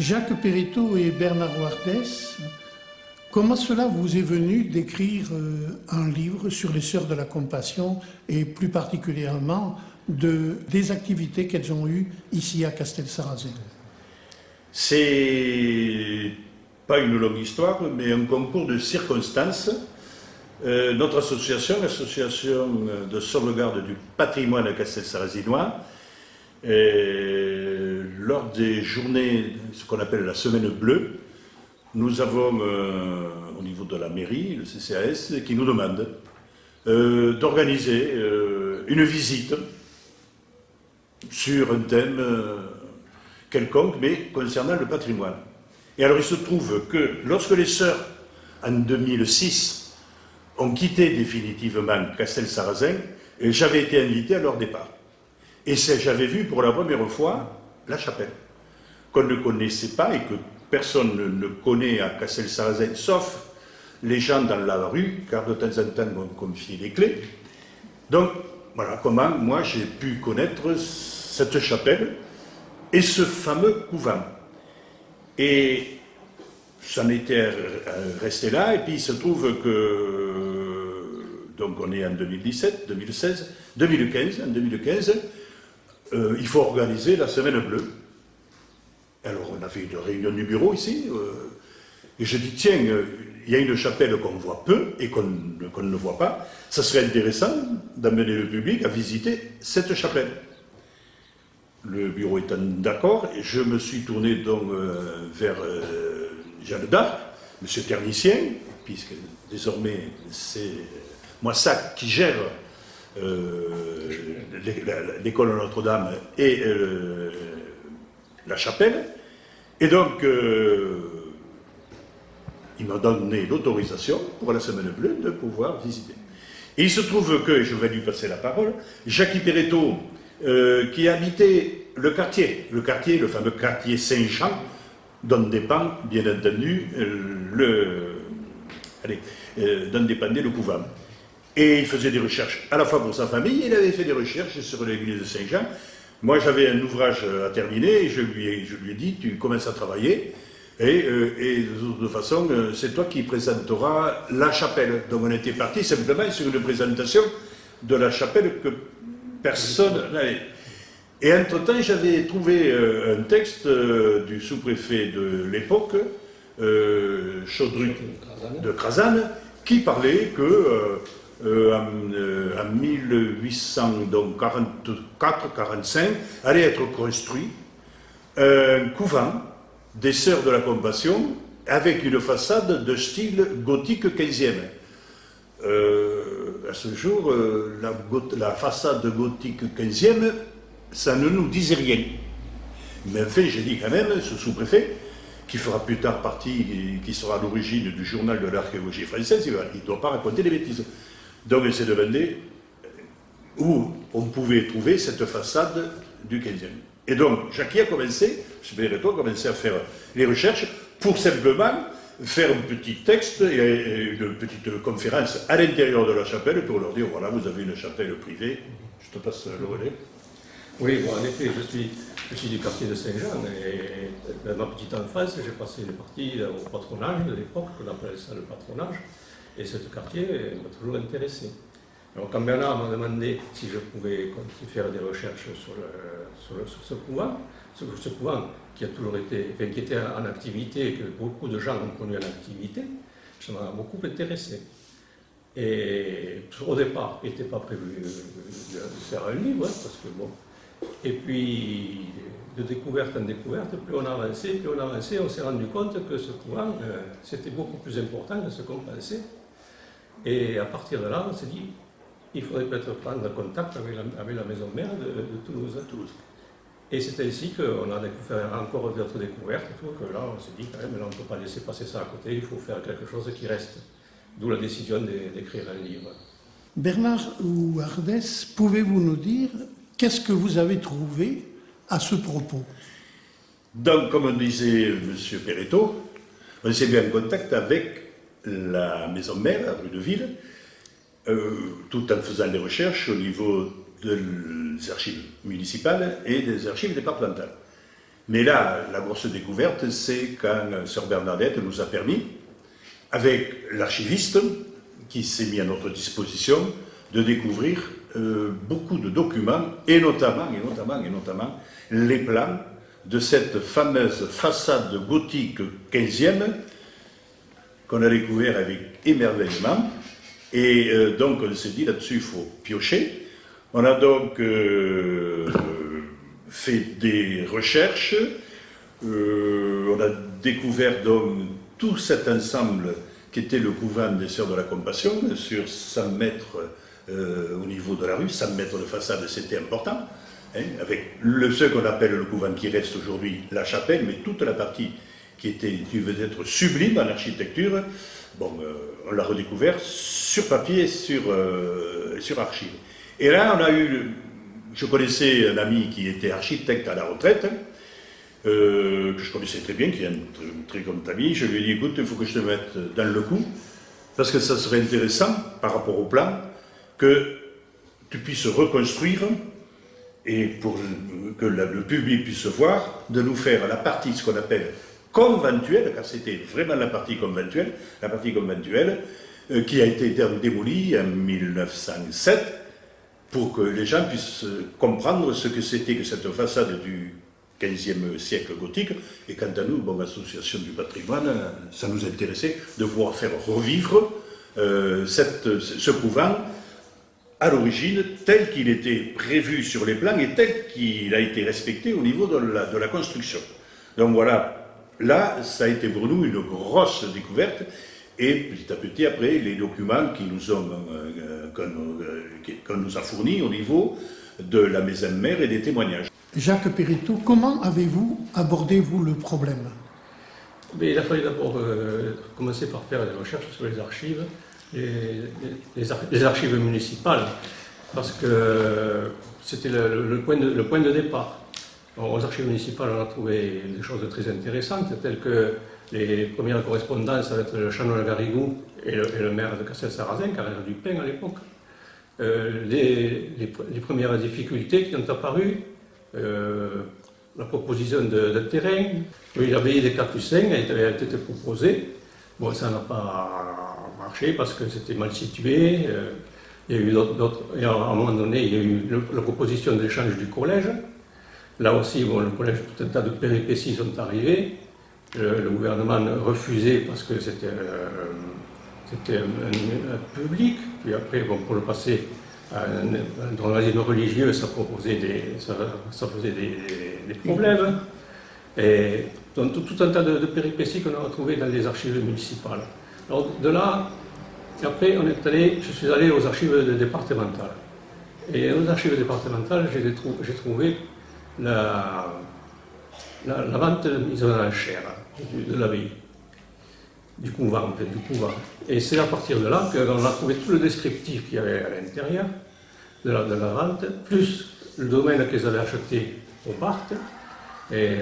Jacques Perretto et Bernard Wardès, comment cela vous est venu d'écrire un livre sur les Sœurs de la Compassion et plus particulièrement des activités qu'elles ont eues ici à Castelsarrasin? C'est pas une longue histoire, mais un concours de circonstances. Notre association, l'association de sauvegarde du patrimoine castelsarrasinois, lors des journées, ce qu'on appelle la semaine bleue, nous avons au niveau de la mairie, le CCAS, qui nous demande d'organiser une visite sur un thème quelconque, mais concernant le patrimoine. Et alors il se trouve que lorsque les sœurs, en 2006, ont quitté définitivement Castelsarrasin, j'avais été invité à leur départ. Et j'avais vu pour la première fois la chapelle, qu'on ne connaissait pas et que personne ne connaît à Castelsarrasin, sauf les gens dans la rue, car de temps en temps on confie les clés. Donc voilà comment moi j'ai pu connaître cette chapelle et ce fameux couvent. Et j'en étais resté là, et puis il se trouve que, donc on est en 2017, 2016, 2015, en 2015, il faut organiser la semaine bleue. Alors on a fait une réunion du bureau ici, et je dis tiens, il y a une chapelle qu'on voit peu et qu'on ne voit pas, ça serait intéressant d'amener le public à visiter cette chapelle. Le bureau étant d'accord, je me suis tourné donc vers Jeanne d'Arc, monsieur Ternicien, puisque désormais c'est Moissac qui gère l'école Notre-Dame et la chapelle. Et donc, il m'a donné l'autorisation pour la semaine bleue de pouvoir visiter. Et il se trouve que, je vais lui passer la parole, Jacques Perretto, qui habitait le fameux quartier Saint-Jean, dont dépend, bien entendu, dont dépendait le couvent. Et il faisait des recherches à la fois pour sa famille, il avait fait des recherches sur l'église de Saint-Jean. Moi, j'avais un ouvrage à terminer, et je lui ai dit, tu commences à travailler, et de toute façon, c'est toi qui présenteras la chapelle. Donc on était parti simplement sur une présentation de la chapelle que personne n'avait. Et entre-temps, j'avais trouvé un texte du sous-préfet de l'époque, Chaudruc de Crasane, qui parlait que en 1844-45 allait être construit un couvent des Sœurs de la Compassion avec une façade de style gothique 15e. À ce jour, la façade gothique 15e, ça ne nous disait rien. Mais enfin, j'ai dit quand même, ce sous-préfet, qui fera plus tard partie, qui sera à l'origine du journal de l'archéologie française, il ne doit pas raconter des bêtises. Donc il s'est demandé où on pouvait trouver cette façade du 15e. Et donc, Jacques a commencé, M. Perretto a commencé à faire les recherches pour simplement faire un petit texte et une petite conférence à l'intérieur de la chapelle pour leur dire, voilà, vous avez une chapelle privée. Je te passe le relais. Oui, bon, en effet, je suis du quartier de Saint-Jean et dans ma petite enfance, j'ai passé une partie au patronage de l'époque, qu'on appelait ça le patronage, et ce quartier m'a toujours intéressé. Alors quand Bernard m'a demandé si je pouvais faire des recherches sur ce couvent qui a toujours été, enfin, qui était en activité, que beaucoup de gens ont connu en activité, ça m'a beaucoup intéressé. Et au départ, il n'était pas prévu de faire un livre, parce que bon. Et puis, de découverte en découverte, plus on avançait, on s'est rendu compte que ce couvent, c'était beaucoup plus important que ce qu'on pensait. Et à partir de là, on s'est dit, il faudrait peut-être prendre contact avec la maison mère de Toulouse. Et c'est ainsi qu'on a fait encore d'autres découvertes, et tout, que là, on s'est dit, quand même, là, on ne peut pas laisser passer ça à côté, il faut faire quelque chose qui reste. D'où la décision d'écrire un livre. Bernard Wardès, pouvez-vous nous dire qu'est-ce que vous avez trouvé à ce propos? Donc, comme disait M. Perretto, on s'est mis en contact avec la maison mère, à rue de Ville, tout en faisant des recherches au niveau des archives municipales et des archives départementales. Mais là, la grosse découverte, c'est quand Sœur Bernadette nous a permis, avec l'archiviste qui s'est mis à notre disposition, de découvrir beaucoup de documents, et notamment les plans de cette fameuse façade gothique 15e qu'on a découvert avec émerveillement. Et donc on s'est dit là-dessus il faut piocher. On a donc fait des recherches, on a découvert donc tout cet ensemble qui était le couvent des Sœurs de la Compassion, sur 100 mètres au niveau de la rue, 100 mètres de façade, c'était important, hein, avec ce qu'on appelle le couvent qui reste aujourd'hui la chapelle, mais toute la partie qui devait être sublime en architecture, bon, on l'a redécouvert sur papier, sur archives. Et là, je connaissais un ami qui était architecte à la retraite, que je connaissais très bien, qui est un très grand ami. Je lui ai dit, écoute, il faut que je te mette dans le coup, parce que ça serait intéressant, par rapport au plan, que tu puisses reconstruire, et pour que le public puisse voir, de nous faire la partie, ce qu'on appelle conventuelle, car c'était vraiment la partie conventuelle, qui a été démolie en 1907, pour que les gens puissent comprendre ce que c'était que cette façade du XVe siècle gothique. Et quant à nous, bon, l'association du patrimoine, ça nous intéressait de pouvoir faire revivre ce couvent à l'origine, tel qu'il était prévu sur les plans et tel qu'il a été respecté au niveau de la construction. Donc voilà, là, ça a été pour nous une grosse découverte. Et petit à petit, après, les documents qu'on nous a fournis au niveau de la maison mère et des témoignages. Jacques Péritou, comment avez-vous abordé, vous, le problème? Mais il a fallu d'abord commencer par faire des recherches sur les archives, les archives municipales, parce que c'était le point de départ. Aux archives municipales, on a trouvé des choses très intéressantes, telles que les premières correspondances avec le chanoine Garrigou et le maire de Castel-Sarrazin, Carrère du Pin à l'époque, les premières difficultés qui ont apparu, la proposition de terrain, oui, l'abbaye des Capucins a été proposée. Bon, ça n'a pas marché parce que c'était mal situé. Il y a eu d'autres. Et à un moment donné, il y a eu la proposition d'échange du collège. Là aussi, bon, le collège, tout un tas de péripéties sont arrivées. Le gouvernement refusait parce que c'était un public. Puis après, bon, pour le passer dans l'asile religieux, ça faisait des problèmes. Et donc, tout un tas de péripéties qu'on a retrouvées dans les archives municipales. Alors de là, après, je suis allé aux archives départementales. Et aux archives départementales, j'ai trouvé la vente mise en enchère de l'abbaye, du couvent, en fait, du couvent. Et c'est à partir de là qu'on a trouvé tout le descriptif qu'il y avait à l'intérieur de la vente, plus le domaine qu'ils avaient acheté au Barthes. Et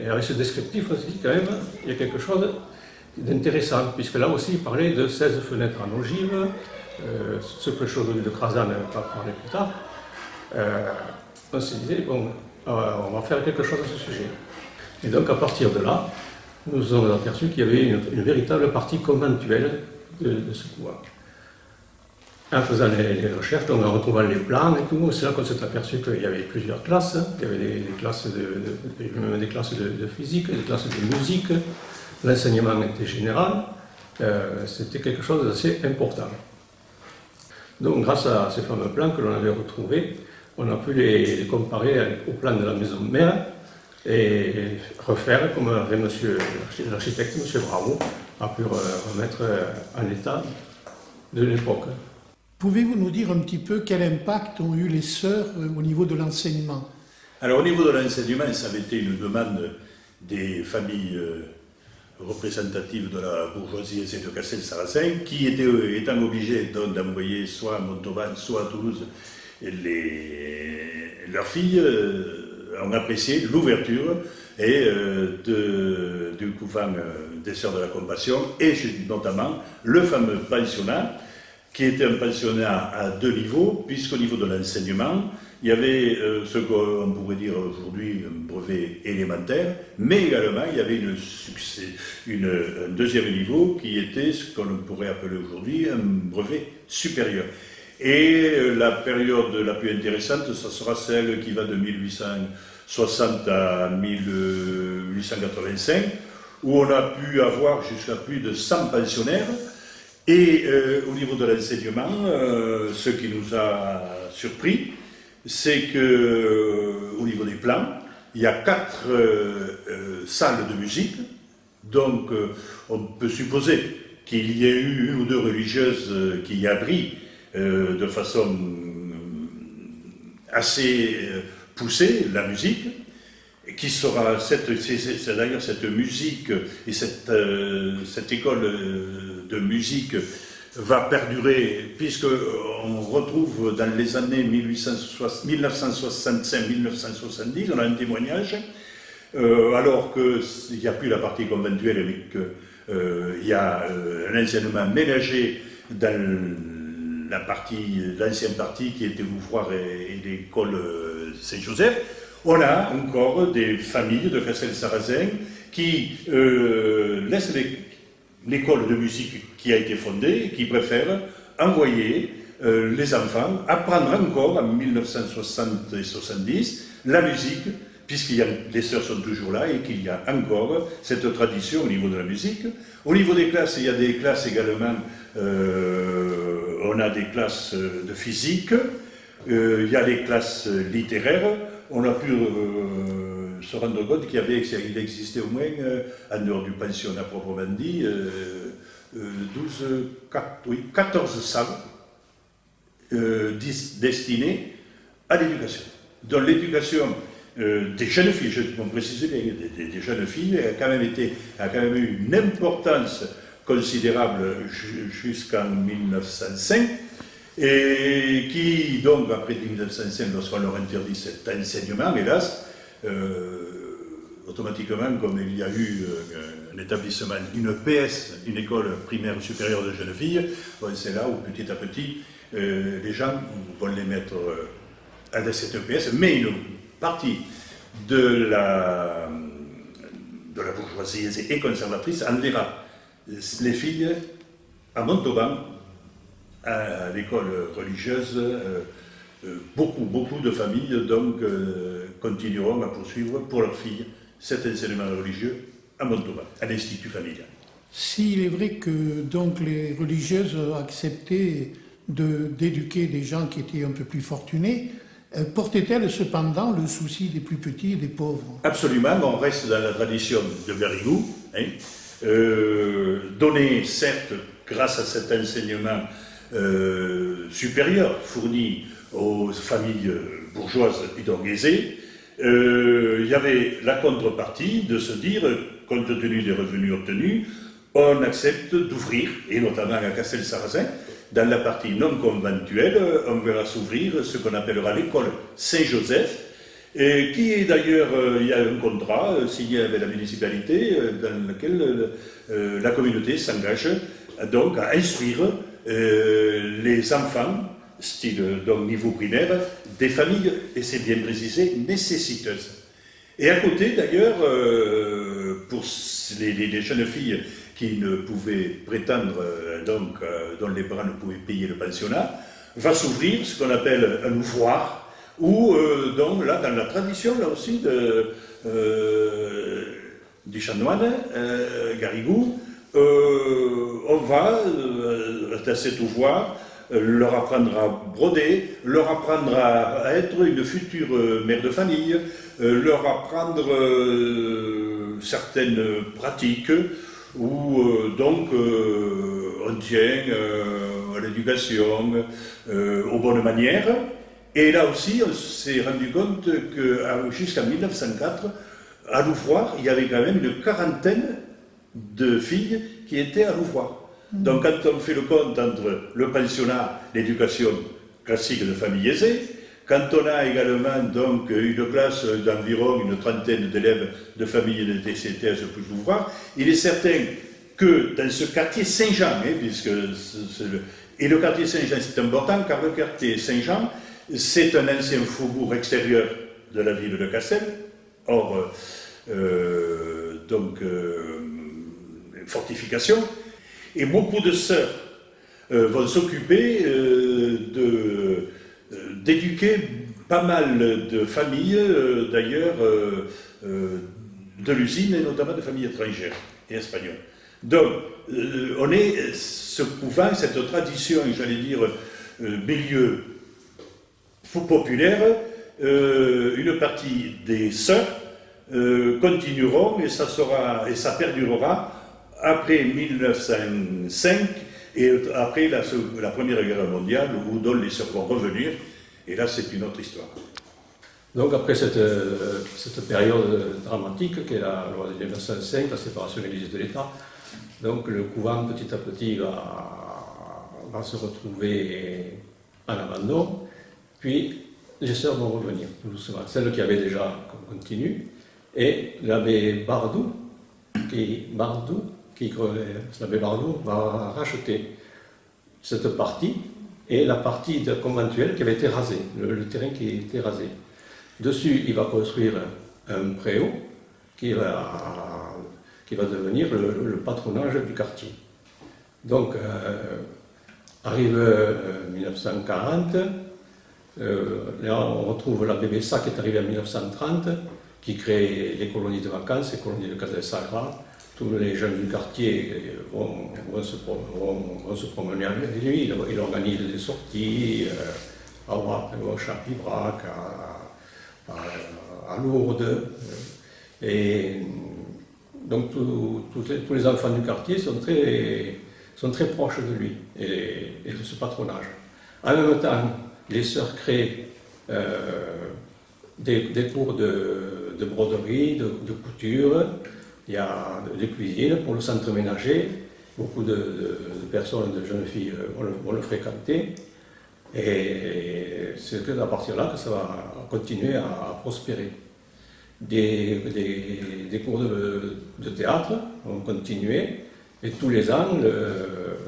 avec ce descriptif aussi, quand même, il y a quelque chose d'intéressant, puisque là aussi, il parlait de 16 fenêtres en ogive, ce que Chaudry de Crasans n'avait pas parlé plus tard. On se disait, bon, on va faire quelque chose à ce sujet. Et donc, à partir de là, nous nous sommes aperçus qu'il y avait une véritable partie conventuelle de ce couvent. En faisant les recherches, donc en retrouvant les plans et tout, c'est là qu'on s'est aperçu qu'il y avait plusieurs classes. Il y avait des classes même des classes de physique, des classes de musique. L'enseignement était général. C'était quelque chose d'assez important. Donc, grâce à ces fameux plans que l'on avait retrouvés, on a pu les comparer aux plans de la maison mère et refaire, comme avait l'architecte, M. Bravo, a pu remettre en état de l'époque. Pouvez-vous nous dire un petit peu quel impact ont eu les sœurs au niveau de l'enseignement? Alors au niveau de l'enseignement, ça avait été une demande des familles représentatives de la bourgeoisie et de Castel-Sarrazin, qui étant obligées d'envoyer soit à Montauban, soit à Toulouse leurs filles, ont apprécié l'ouverture du couvent des Sœurs de la Compassion et notamment le fameux pensionnat qui était un pensionnat à 2 niveaux, puisqu'au niveau de l'enseignement, il y avait ce qu'on pourrait dire aujourd'hui un brevet élémentaire, mais également il y avait un deuxième niveau qui était ce qu'on pourrait appeler aujourd'hui un brevet supérieur. Et la période la plus intéressante, ce sera celle qui va de 1860 à 1885, où on a pu avoir jusqu'à plus de 100 pensionnaires. Et au niveau de l'enseignement, ce qui nous a surpris, c'est qu'au niveau des plans, il y a 4 salles de musique, donc on peut supposer qu'il y ait eu 1 ou 2 religieuses qui y abrient de façon assez poussée la musique, qui sera c'est d'ailleurs cette musique et cette école de musique va perdurer, puisqu'on retrouve dans les années 1965-1970, on a un témoignage, alors qu'il n'y a plus la partie conventuelle, mais qu'il y a un enseignement ménagé dans l'ancienne partie qui était Louvroir et l'école Saint-Joseph. On a encore des familles de Castel-Sarrazin qui laissent l'école de musique qui a été fondée et qui préfèrent envoyer les enfants apprendre encore en 1960 et 70 la musique, puisque les sœurs sont toujours là et qu'il y a encore cette tradition au niveau de la musique. Au niveau des classes, il y a des classes également, on a des classes de physique, il y a les classes littéraires. On a pu se rendre compte qu'il existait au moins, en dehors du pensionnat proprement dit, 14 salles destinées à l'éducation. Dans l'éducation des jeunes filles, je peux préciser bien, des jeunes filles, a quand même eu une importance considérable jusqu'en 1905. Et qui, donc, après 1905, lorsqu'on leur interdit cet enseignement, hélas, automatiquement, comme il y a eu un établissement, une PS, une école primaire supérieure de jeunes filles, bon, c'est là où, petit à petit, les gens vont les mettre à cette EPS, mais une partie de la bourgeoisie et conservatrice enverra les filles à Montauban, à l'école religieuse. Beaucoup de familles donc continueront à poursuivre pour leurs filles cet enseignement religieux à Montauban, à l'institut familial. S'il est vrai que donc les religieuses ont accepté d'éduquer des gens qui étaient un peu plus fortunés, portait-elle cependant le souci des plus petits et des pauvres? Absolument, on reste dans la tradition de Garrigou, donné certes grâce à cet enseignement supérieur fourni aux familles bourgeoises et donc aisées. Il y avait la contrepartie de se dire, compte tenu des revenus obtenus, on accepte d'ouvrir, et notamment à Castel-Sarrazin, dans la partie non conventuelle, on verra s'ouvrir ce qu'on appellera l'école Saint-Joseph, qui est d'ailleurs, il y a un contrat signé avec la municipalité dans lequel la communauté s'engage donc à instruire les enfants, style donc niveau primaire, des familles, et c'est bien précisé, nécessiteuses. Et à côté d'ailleurs, pour les jeunes filles qui ne pouvaient prétendre, donc dont les parents ne pouvaient payer le pensionnat, va s'ouvrir ce qu'on appelle un ouvroir, où donc là, dans la tradition là aussi du chanoine Garrigou, on va dans cet ouvroir leur apprendre à broder, leur apprendre à être une future mère de famille, leur apprendre certaines pratiques où donc on tient à l'éducation, aux bonnes manières. Et là aussi, on s'est rendu compte que jusqu'en 1904, à Louvroir, il y avait quand même une quarantaine de filles qui étaient à Louvroir. Donc quand on fait le compte entre le pensionnat, l'éducation classique de famille aisée, quand on a également donc une classe d'environ une trentaine d'élèves de familles de TCTS plus Louvroir, il est certain que dans ce quartier Saint-Jean, puisque Et le quartier Saint-Jean, c'est important, car le quartier Saint-Jean, c'est un ancien faubourg extérieur de la ville de Cassel, hors fortification, et beaucoup de sœurs vont s'occuper d'éduquer pas mal de familles, d'ailleurs, de l'usine, et notamment de familles étrangères et espagnoles. Donc, on est ce couvent, cette tradition, j'allais dire, milieu populaire, une partie des sœurs continueront, et ça perdurera après 1905 et après la Première Guerre mondiale, dont les sœurs vont revenir, et là c'est une autre histoire. Donc après cette période dramatique qui est la loi de 1905, la séparation de l'Église et de l'État, donc le couvent petit à petit va se retrouver en abandon, puis les sœurs vont revenir tout doucement. Celles qui avaient déjà continué, et l'abbé Bardou, l'abbé Bardou va racheter cette partie et la partie conventuelle qui avait été rasée, le terrain qui a été rasé. Dessus, il va construire un préau qui va devenir le patronage du quartier. Donc, arrive 1940, là on retrouve l'abbé Bessa qui est arrivé en 1930, qui crée les colonies de vacances, les colonies de Casal Sagra. Tous les jeunes du quartier vont se promener avec lui, il organise des sorties au Chapibrac, à Lourdes. Et donc tous les enfants du quartier sont très proches de lui et de ce patronage. En même temps, les sœurs créent des cours de broderie, de couture. Il y a des cuisines pour le centre ménager. Beaucoup de personnes, de jeunes filles vont le fréquenter. Et c'est à partir de là que ça va continuer à prospérer. Des cours de théâtre vont continuer. Et tous les ans,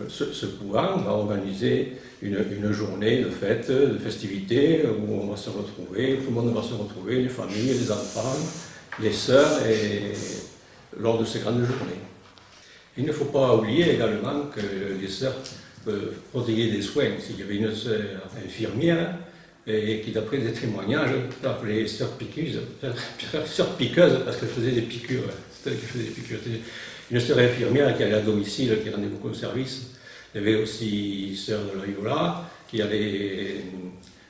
ce couvent va organiser une journée de fête, de festivités, où on va se retrouver, tout le monde va se retrouver, les familles, les enfants, les sœurs, et lors de ces grandes journées. Il ne faut pas oublier également que les sœurs peuvent prodiguer des soins. S'il y avait une sœur infirmière, et qui d'après des témoignages, appelée sœur piqueuse, parce qu'elle faisait des piqûres, c'est elle qui faisait des piqûres. Une sœur infirmière qui allait à domicile, qui rendait beaucoup de services. Il y avait aussi sœur de la Riola, qui allait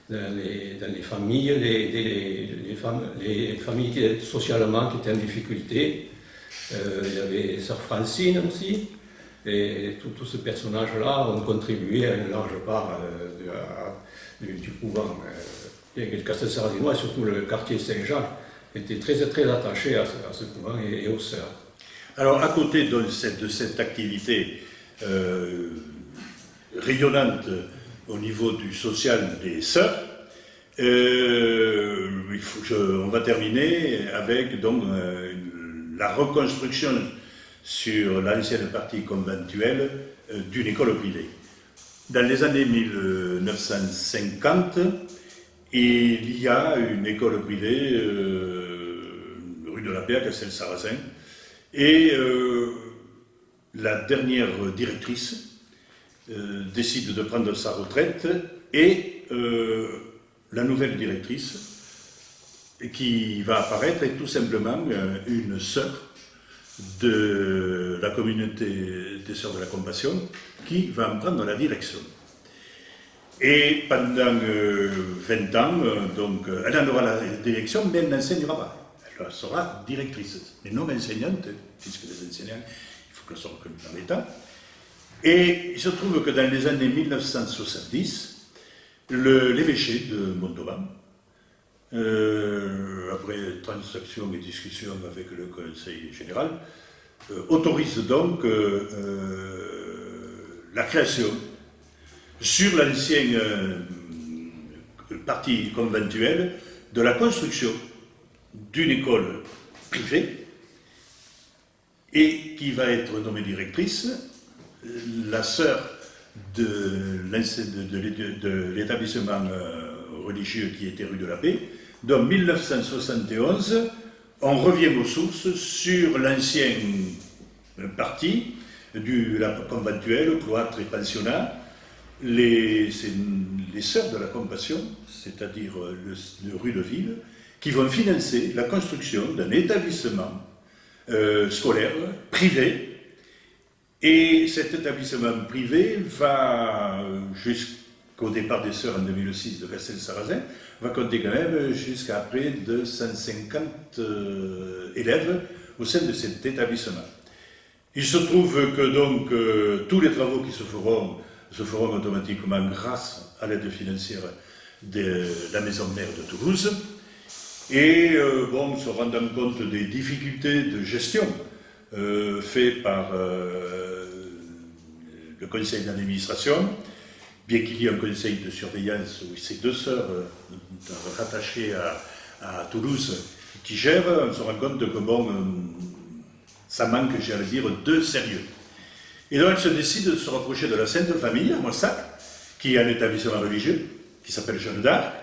dans les familles, les familles qui, socialement qui étaient en difficulté. Il y avait sœur Francine aussi. Et tous ces personnages-là ont contribué à une large part du couvent. Le Castel Sarrazinois, et surtout le quartier Saint-Jean, était très attaché à ce couvent et aux sœurs. Alors, à côté de cette activité rayonnante au niveau du social des sœurs, on va terminer avec donc, la reconstruction sur l'ancienne partie conventuelle d'une école privée. Dans les années 1950, il y a une école privée rue de la Paix à Castel-Sarrazin, et la dernière directrice décide de prendre sa retraite, et la nouvelle directrice qui va apparaître est tout simplement une sœur de la communauté des Sœurs de la Compassion qui va en prendre la direction. Et pendant 20 ans, donc, elle en aura la direction, mais elle n'enseignera pas. Elle sera directrice, mais non enseignante, puisque les enseignants, il faut qu'elles soient reconnues dans l'État. Et il se trouve que dans les années 1970, l'évêché de Montauban, après transaction et discussion avec le Conseil général, autorise donc la création sur l'ancienne partie conventuelle de la construction d'une école privée, et qui va être nommée directrice la sœur de l'établissement religieux qui était rue de la Paix. Donc 1971, on revient aux sources sur l'ancien parti du conventuel, cloître et pensionnat. Les Sœurs de la Compassion, c'est-à-dire le rue de Ville, qui vont financer la construction d'un établissement scolaire privé. Et cet établissement privé va, jusqu'au départ des Sœurs en 2006 de Castel-Sarrazin, va compter quand même jusqu'à près de 150 élèves au sein de cet établissement. Il se trouve que donc tous les travaux qui se feront automatiquement grâce à l'aide financière de la maison mère de Toulouse. Et se rendant compte des difficultés de gestion faites par le conseil d'administration, bien qu'il y ait un conseil de surveillance où ces deux sœurs rattachées à Toulouse qui gèrent, on se rend compte que ça manque, j'allais dire, de sérieux. Et donc elle se décide de se rapprocher de la Sainte Famille à Moissac, qui est un établissement religieux, qui s'appelle Jeanne d'Arc,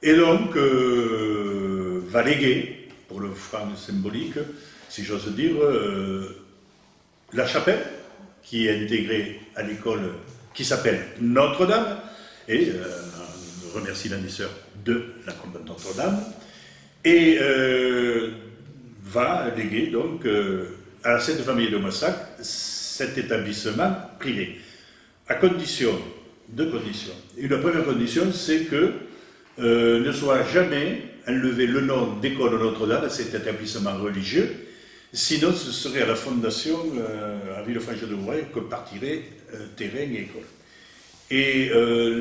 et donc va léguer, pour le franc symbolique, si j'ose dire, la chapelle, qui est intégrée à l'école qui s'appelle Notre-Dame, et on remercie l'annisseur de la convent Notre-Dame, et va léguer donc à la Sainte Famille de Moissac cet établissement privé, à deux conditions. Et la première condition, c'est que ne soit jamais enlevé le nom d'école Notre-Dame à cet établissement religieux, sinon ce serait à la fondation à Villefranche-de-Vouvray que partirait terrain et école. Et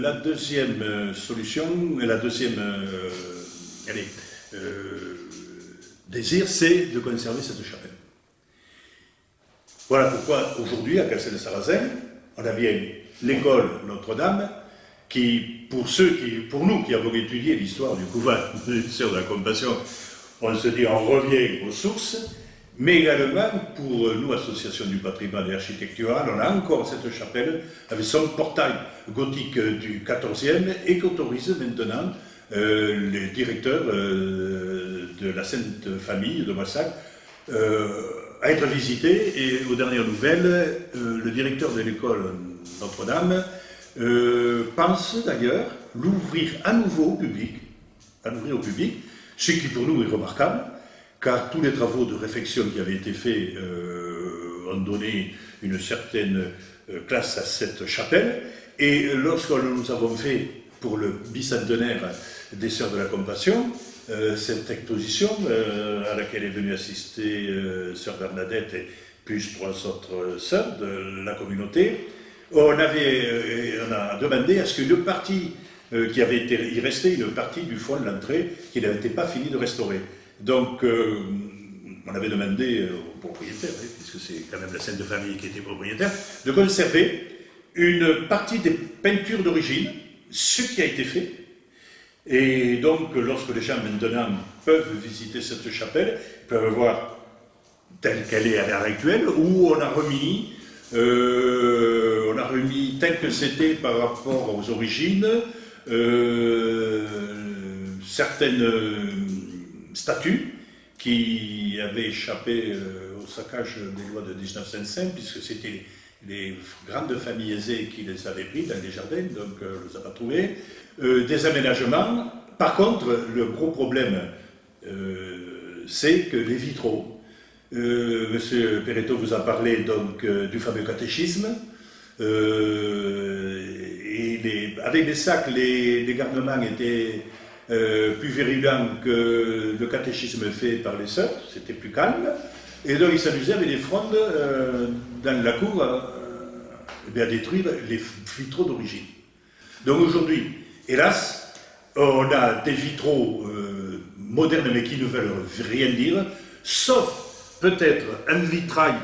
la deuxième solution, la deuxième désir, c'est de conserver cette chapelle. Voilà pourquoi aujourd'hui, à Castel-Sarrazin, on a bien l'école Notre-Dame, qui, pour nous qui avons étudié l'histoire du couvent des Sœurs de la Compassion, on se dit on revient aux sources, mais également pour nous, Association du patrimoine et architectural, on a encore cette chapelle avec son portail gothique du XIVe et qu'autorise maintenant les directeurs de la Sainte Famille de Moissac à être visités. Et aux dernières nouvelles, le directeur de l'école Notre-Dame pense d'ailleurs l'ouvrir à nouveau au public, ce qui pour nous est remarquable, car tous les travaux de réfection qui avaient été faits ont donné une certaine classe à cette chapelle. Et lorsque nous avons fait pour le bicentenaire des Sœurs de la Compassion, cette exposition à laquelle est venue assister Sœur Bernadette et plus 3 autres sœurs de la communauté, on a demandé à ce qu'une partie il restait une partie du fond de l'entrée qui n'avait pas fini de restaurer. Donc, on avait demandé au propriétaire, puisque c'est quand même la Sainte Famille qui était propriétaire, de conserver une partie des peintures d'origine, ce qui a été fait. Et donc, lorsque les gens maintenant peuvent visiter cette chapelle, ils peuvent voir telle qu'elle est à l'heure actuelle, où on a remis tel que c'était par rapport aux origines, certaines statues qui avaient échappé au saccage des lois de 1905, puisque c'était les grandes familles aisées qui les avaient pris dans les jardins, donc on ne les a pas trouvés. Des aménagements. Par contre, le gros problème, c'est que les vitraux, Monsieur Perretto vous a parlé donc du fameux catéchisme, et avec les sacs, les garnements étaient plus virulents que le catéchisme fait par les sœurs, c'était plus calme, et donc ils s'amusaient avec des frondes dans la cour à détruire les vitraux d'origine. Donc aujourd'hui, hélas, on a des vitraux modernes mais qui ne veulent rien dire, sauf peut-être un vitrail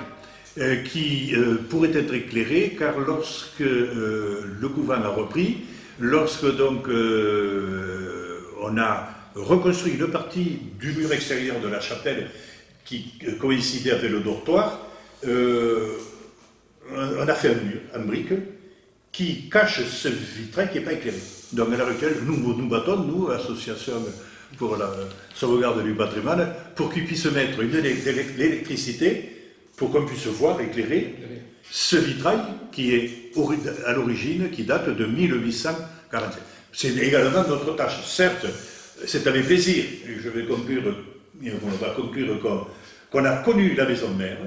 qui pourrait être éclairé, car lorsque le couvent a repris, lorsque donc on a reconstruit une partie du mur extérieur de la chapelle qui coïncidait avec le dortoir, on a fait un mur en briques qui cache ce vitrail qui n'est pas éclairé. Donc à l'heure actuelle, nous battons, nous, Association pour la sauvegarde du patrimoine, pour qu'ils puissent mettre l'électricité pour qu'on puisse voir éclairer ce vitrail qui est à l'origine, qui date de 1847. C'est également notre tâche. Certes, c'est avec plaisir, et je vais conclure, on va conclure qu'on a connu la maison mère,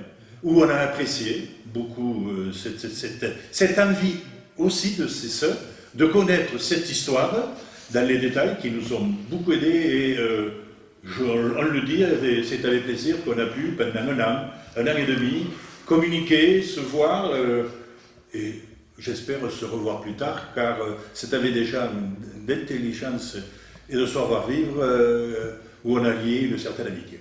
où on a apprécié beaucoup cette envie aussi de ces sœurs de connaître cette histoire dans les détails qui nous ont beaucoup aidés et on le dit, c'est avec plaisir qu'on a pu pendant un an et demi, communiquer, se voir et j'espère se revoir plus tard car c'est avec des gens d'intelligence et de savoir-vivre où on a lié une certaine amitié.